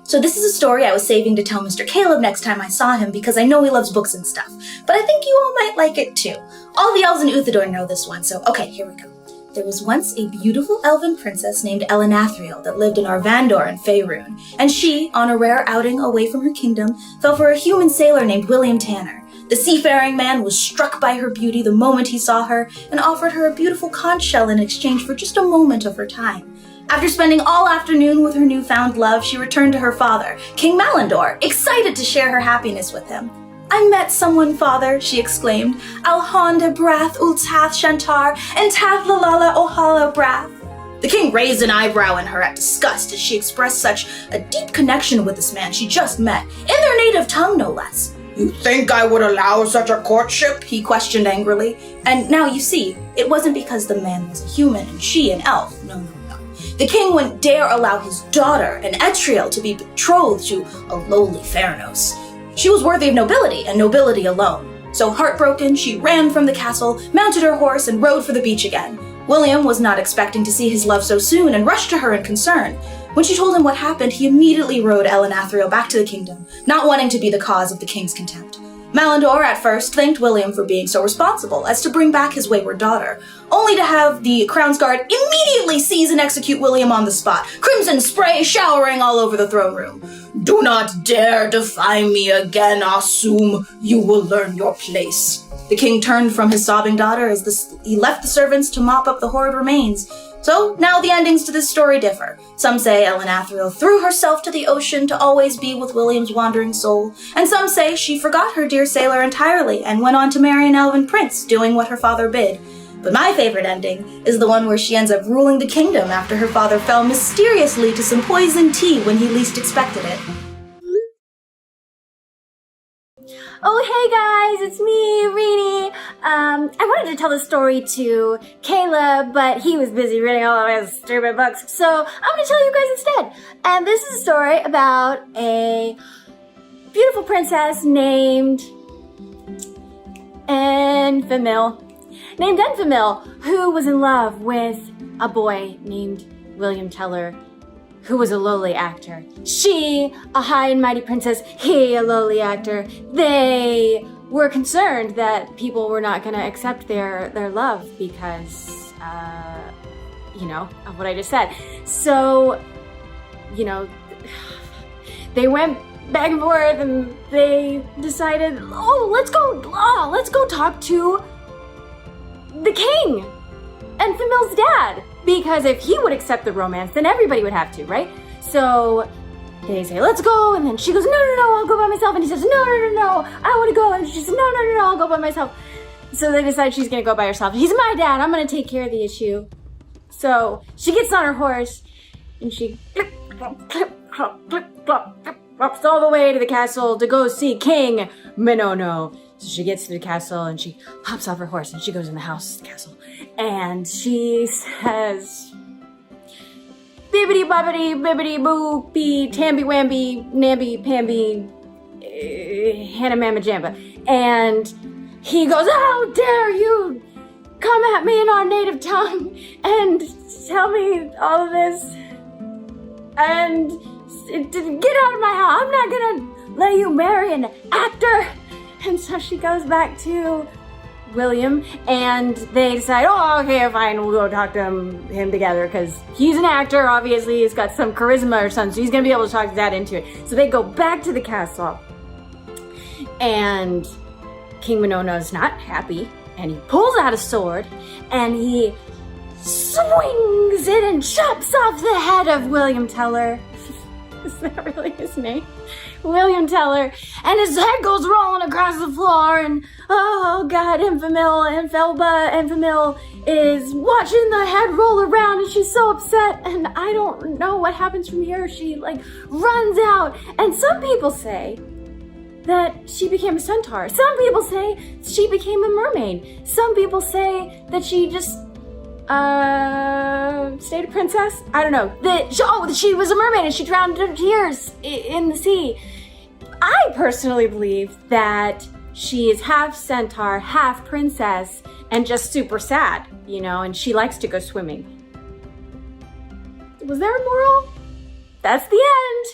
So this is a story I was saving to tell Mr. Caleb next time I saw him because I know he loves books and stuff. But I think you all might like it too. All the elves in Uthador know this one, so okay, here we go. There was once a beautiful elven princess named Elanathriel that lived in Arvandor in Faerun, and she, on a rare outing away from her kingdom, fell for a human sailor named William Tanner. The seafaring man was struck by her beauty the moment he saw her and offered her a beautiful conch shell in exchange for just a moment of her time. After spending all afternoon with her newfound love, she returned to her father, King Malandor, excited to share her happiness with him. "I met someone, father," she exclaimed. "Alhonda Brath Ultath Shantar and Tathlalala Ohala Brath." The king raised an eyebrow in her at disgust as she expressed such a deep connection with this man she just met, in their native tongue no less. "You think I would allow such a courtship?" he questioned angrily. And now you see, it wasn't because the man was a human and she an elf. No. The king wouldn't dare allow his daughter, an Etriel, to be betrothed to a lowly Theranos. She was worthy of nobility, and nobility alone. So heartbroken, she ran from the castle, mounted her horse, and rode for the beach again. William was not expecting to see his love so soon and rushed to her in concern. When she told him what happened, he immediately rode Elanathriel back to the kingdom, not wanting to be the cause of the king's contempt. Malandor at first thanked William for being so responsible as to bring back his wayward daughter, only to have the Crown's Guard immediately seize and execute William on the spot, crimson spray showering all over the throne room. "Do not dare defy me again, Asum. You will learn your place." The king turned from his sobbing daughter as he left the servants to mop up the horrid remains. So now the endings to this story differ. Some say Elanathriel threw herself to the ocean to always be with William's wandering soul, and some say she forgot her dear sailor entirely and went on to marry an elven prince, doing what her father bid. But my favorite ending is the one where she ends up ruling the kingdom after her father fell mysteriously to some poisoned tea when he least expected it. Oh, hey guys, it's me, Rini. I wanted to tell this story to Caleb, but he was busy reading all of his stupid books, so I'm going to tell you guys instead. And this is a story about a beautiful princess named Enfamil, who was in love with a boy named William Teller, who was a lowly actor. She, a high and mighty princess, he, a lowly actor. They were concerned that people were not going to accept their love because, of what I just said. So, they went back and forth and they decided, let's go talk to the king and Famil's dad. Because if he would accept the romance, then everybody would have to, right? So they say, let's go. And then she goes, no, I'll go by myself. And he says, no, I want to go. And she says, no, I'll go by myself. So they decide she's going to go by herself. He's my dad. I'm going to take care of the issue. So she gets on her horse and she walks all the way to the castle to go see King Minono. So she gets to the castle and she hops off her horse and she goes in the castle. And she says, bibbidi bobbidi bibbidi boo bee tamby wamby namby pamby Hannah Mamma Jamba. And he goes, how dare you come at me in our native tongue and tell me all of this and get out of my house. I'm not gonna let you marry an actor. And so she goes back to William and they decide, okay, fine, we'll go talk to him together because he's an actor, obviously, he's got some charisma or something, so he's gonna be able to talk his dad into it. So they go back to the castle and King Minono's not happy and he pulls out a sword and he swings it and chops off the head of William Teller. Is that really his name? William Teller, and his head goes rolling across the floor, and oh god, Enfamil is watching the head roll around, and she's so upset, and I don't know what happens from here. She runs out, and some people say that she became a centaur. Some people say she became a mermaid. Some people say that she just stayed a princess? I don't know. That she was a mermaid and she drowned her tears in the sea. I personally believe that she is half centaur, half princess, and just super sad, and she likes to go swimming. Was there a moral? That's the end.